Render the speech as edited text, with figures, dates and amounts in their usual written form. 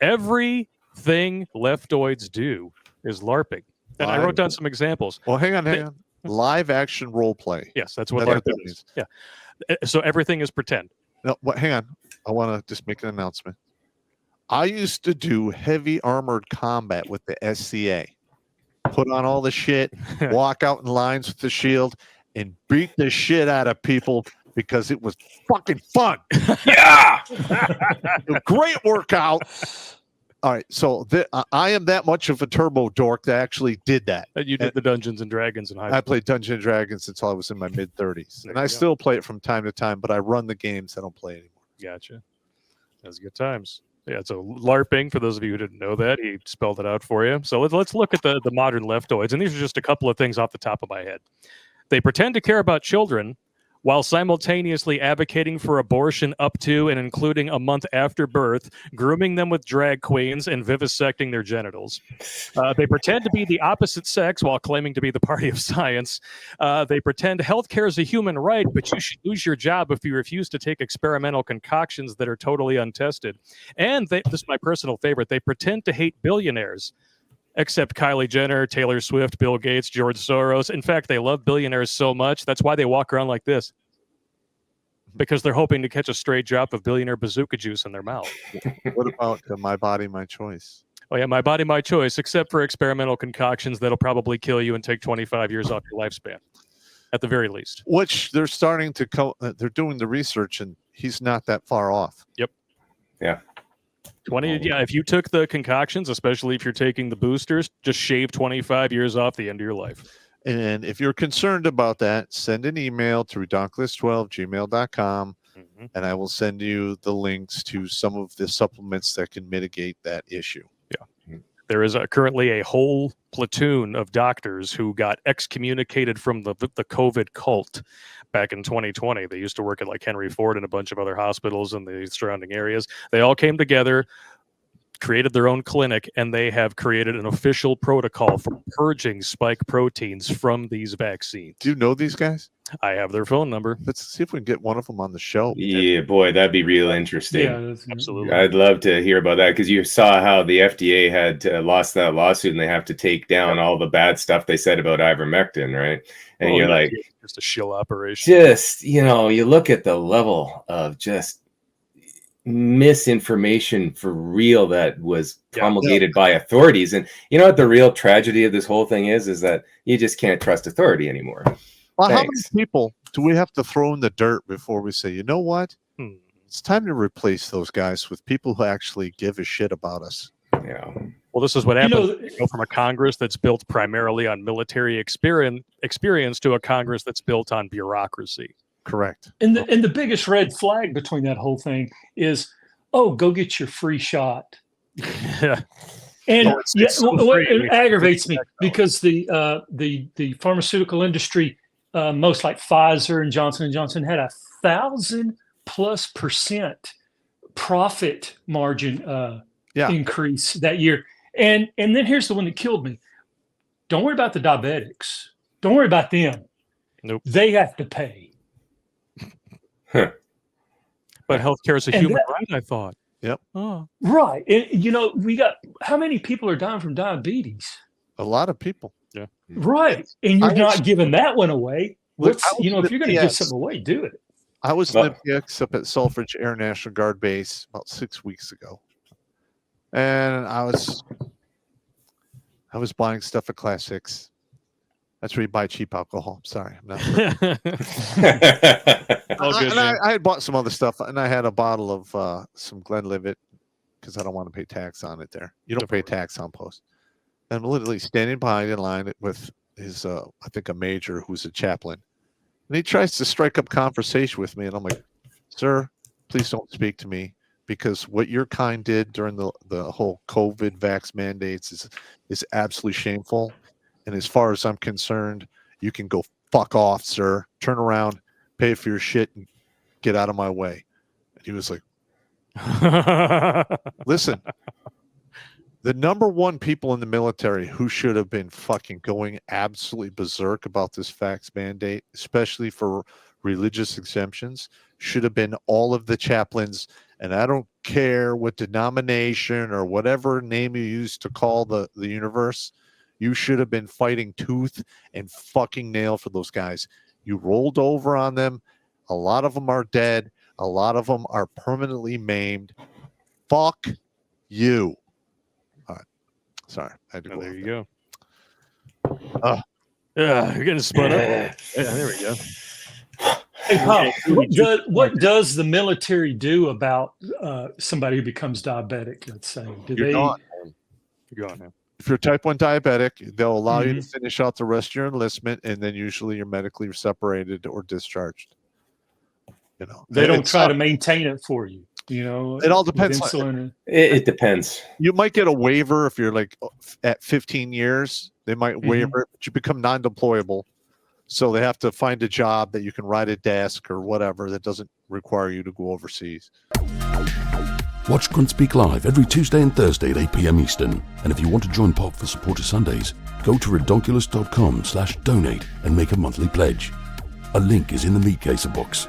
Everything leftoids do is LARPing. And I wrote down some examples. Well, hang on. Live action role play. Yes, that's what LARPing is. Yeah. So everything is pretend. No, hang on. I want to just make an announcement. I used to do heavy armored combat with the SCA. Put on all the shit, walk out in lines with the shield, and beat the shit out of people because it was fucking fun. Yeah. Great workout. All right, so I am that much of a turbo dork that actually did that. You did the Dungeons and Dragons in high school. I played Dungeons and Dragons until I was in my mid-30s. And I still play it from time to time, but I run the games. I don't play anymore. Gotcha. That's good times. Yeah, so LARPing, for those of you who didn't know that, he spelled it out for you. So let's look at the modern leftoids. And these are just a couple of things off the top of my head. They pretend to care about children while simultaneously advocating for abortion up to and including a month after birth, grooming them with drag queens, and vivisecting their genitals. They pretend to be the opposite sex while claiming to be the party of science. They pretend healthcare is a human right, but you should lose your job if you refuse to take experimental concoctions that are totally untested. And this is my personal favorite. They pretend to hate billionaires. Except Kylie Jenner, Taylor Swift, Bill Gates, George Soros. In fact, they love billionaires so much, that's why they walk around like this. Because they're hoping to catch a stray drop of billionaire bazooka juice in their mouth. What about My Body, My Choice? Oh, yeah, My Body, My Choice, except for experimental concoctions that'll probably kill you and take 25 years off your lifespan, at the very least. Which they're starting to they're doing the research, and he's not that far off. Yep. Yeah. 20, yeah, if you took the concoctions, especially if you're taking the boosters, just shave 25 years off the end of your life. And if you're concerned about that, send an email to redonkulous12@gmail.com, and I will send you the links to some of the supplements that can mitigate that issue. Yeah. There is currently a whole platoon of doctors who got excommunicated from the COVID cult back in 2020. They used to work at like Henry Ford and a bunch of other hospitals in the surrounding areas. They all came together, created their own clinic, and they have created an official protocol for purging spike proteins from these vaccines. Do you know these guys? I have their phone number. Let's see if we can get one of them on the show. Yeah, boy, that'd be real interesting. Yeah, Absolutely. I'd love to hear about that, because you saw how the FDA had lost that lawsuit and they have to take down all the bad stuff they said about ivermectin, right? And you're like, just a shill operation. just, you look at the level of just misinformation for real that was promulgated by authorities. And you know what the real tragedy of this whole thing is that you just can't trust authority anymore. Well, how many people do we have to throw in the dirt before we say, you know what? It's time to replace those guys with people who actually give a shit about us. Yeah. Well, this is what happens. You go from a Congress that's built primarily on military experience to a Congress that's built on bureaucracy. Correct. And the biggest red flag between that whole thing is, oh, go get your free shot. Yeah. And it aggravates me because the pharmaceutical industry, most like Pfizer and Johnson & Johnson, had 1,000+% profit margin increase that year. And then here's the one that killed me. Don't worry about the diabetics. Don't worry about them. Nope. They have to pay. But healthcare is a human right, I thought. Yep. Oh. Right. And, we got, how many people are dying from diabetes? A lot of people. Yeah. Right. And you're not giving that one away. If you're going to give something away, do it. I was in MPX up at Selfridge Air National Guard Base about 6 weeks ago. And I was buying stuff at Class 6. That's where you buy cheap alcohol. I'm sorry. I'm not. I had bought some other stuff, and I had a bottle of some Glenlivet because I don't want to pay tax on it there. You don't pay tax on post. I'm literally standing behind in line with his, I think, a major who's a chaplain. And he tries to strike up conversation with me, and I'm like, sir, please don't speak to me, because what your kind did during the whole COVID vax mandates is absolutely shameful. And as far as I'm concerned, you can go fuck off, sir. Turn around, pay for your shit, and get out of my way. And he was like, listen, the number one people in the military who should have been fucking going absolutely berserk about this vax mandate, especially for religious exemptions, should have been all of the chaplains. And I don't care what denomination or whatever name you use to call the universe. You should have been fighting tooth and fucking nail for those guys. You rolled over on them. A lot of them are dead. A lot of them are permanently maimed. Fuck you. All right. Sorry. I had to go. There you go. You're getting spun up. Yeah, there we go. Hey, Pop, what does the military do about somebody who becomes diabetic, let's say? You're gone. You're gone now. If you're type 1 diabetic, they'll allow you to finish out the rest of your enlistment, and then usually you're medically separated or discharged. You know, they don't try to maintain it for you. You know, it all depends. It depends. You might get a waiver if you're like at 15 years. They might waiver it, but you become non-deployable. So they have to find a job that you can ride a desk or whatever that doesn't require you to go overseas. Watch Grunt Speak live every Tuesday and Thursday at 8 p.m. Eastern. And if you want to join Pop for Supporter Sundays, go to redonkulous.com/donate and make a monthly pledge. A link is in the meat caser box.